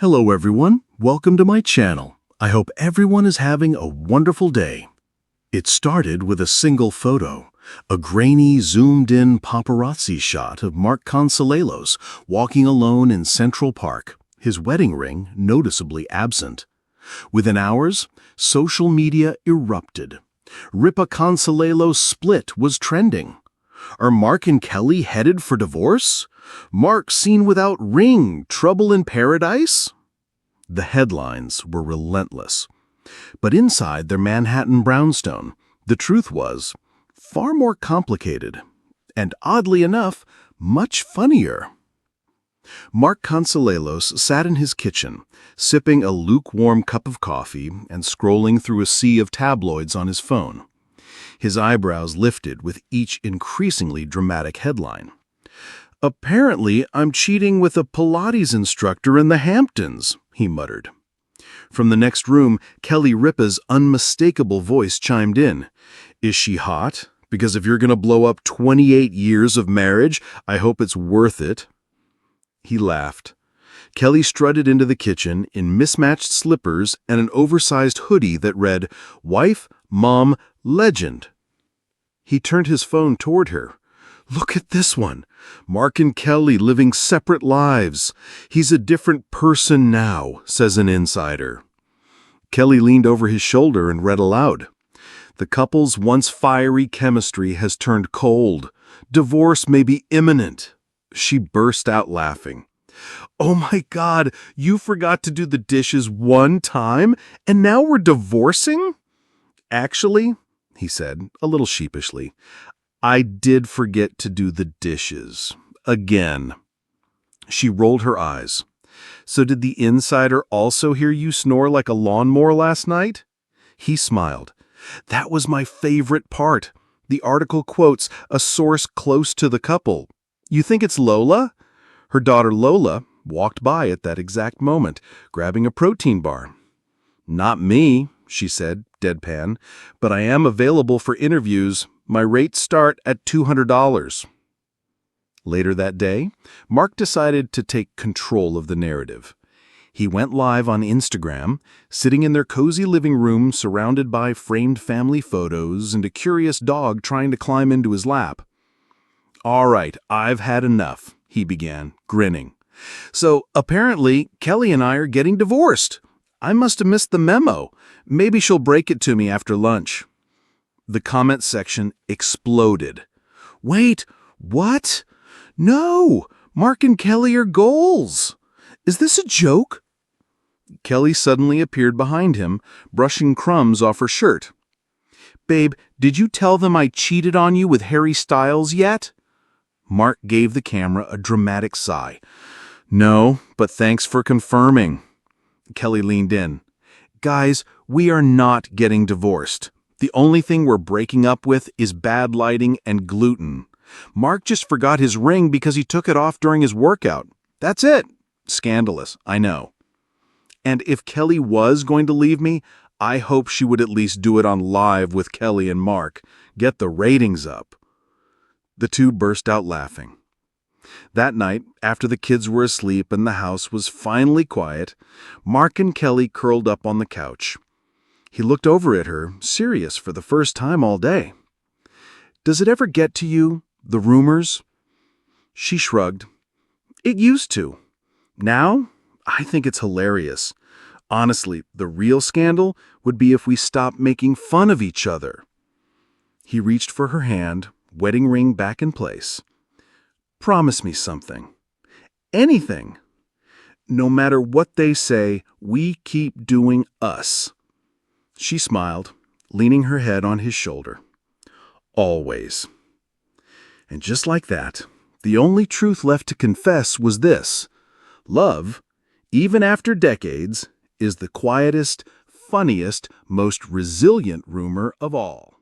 Hello everyone, welcome to my channel. I hope everyone is having a wonderful day. It started with a single photo, a grainy, zoomed-in paparazzi shot of Mark Consalelos walking alone in Central Park, his wedding ring noticeably absent. Within hours, social media erupted. Ripa Consalelos split was trending. Are Mark and Kelly headed for divorce? Mark seen without ring, trouble in paradise? The headlines were relentless. But inside their Manhattan brownstone, the truth was far more complicated, and oddly enough, much funnier. Mark Consalelos sat in his kitchen, sipping a lukewarm cup of coffee and scrolling through a sea of tabloids on his phone. His eyebrows lifted with each increasingly dramatic headline. "Apparently, I'm cheating with a Pilates instructor in the Hamptons," he muttered. From the next room, Kelly Ripa's unmistakable voice chimed in. "Is she hot? Because if you're going to blow up 28 years of marriage, I hope it's worth it." He laughed. Kelly strutted into the kitchen in mismatched slippers and an oversized hoodie that read, "Wife, Mom, Legend." He turned his phone toward her. "Look at this one. Mark and Kelly living separate lives. He's a different person now," says an insider. Kelly leaned over his shoulder and read aloud. "The couple's once fiery chemistry has turned cold. Divorce may be imminent." She burst out laughing. "Oh my God, you forgot to do the dishes one time, and now we're divorcing?" "Actually," he said, a little sheepishly, "I did forget to do the dishes. Again." She rolled her eyes. "So did the insider also hear you snore like a lawnmower last night?" He smiled. "That was my favorite part. The article quotes a source close to the couple. You think it's Lola?" Her daughter Lola walked by at that exact moment, grabbing a protein bar. "Not me," she said, deadpan, "but I am available for interviews. My rates start at $200. Later that day, Mark decided to take control of the narrative. He went live on Instagram, sitting in their cozy living room surrounded by framed family photos and a curious dog trying to climb into his lap. "All right, I've had enough," he began, grinning. "So apparently, Kelly and I are getting divorced. I must have missed the memo. Maybe she'll break it to me after lunch." The comment section exploded. "Wait, what? No! Mark and Kelly are goals! Is this a joke?" Kelly suddenly appeared behind him, brushing crumbs off her shirt. "Babe, did you tell them I cheated on you with Harry Styles yet?" Mark gave the camera a dramatic sigh. "No, but thanks for confirming." Kelly leaned in. "Guys, we are not getting divorced. The only thing we're breaking up with is bad lighting and gluten. Mark just forgot his ring because he took it off during his workout. That's it." Scandalous, I know. "And if Kelly was going to leave me, I hope she would at least do it on Live with Kelly and Mark. Get the ratings up." The two burst out laughing. That night, after the kids were asleep and the house was finally quiet, Mark and Kelly curled up on the couch. He looked over at her, serious for the first time all day. "Does it ever get to you, the rumors?" She shrugged. "It used to. Now, I think it's hilarious. Honestly, the real scandal would be if we stopped making fun of each other." He reached for her hand, wedding ring back in place. "Promise me something. Anything. No matter what they say, we keep doing us." She smiled, leaning her head on his shoulder. "Always." And just like that, the only truth left to confess was this: love, even after decades, is the quietest, funniest, most resilient rumor of all.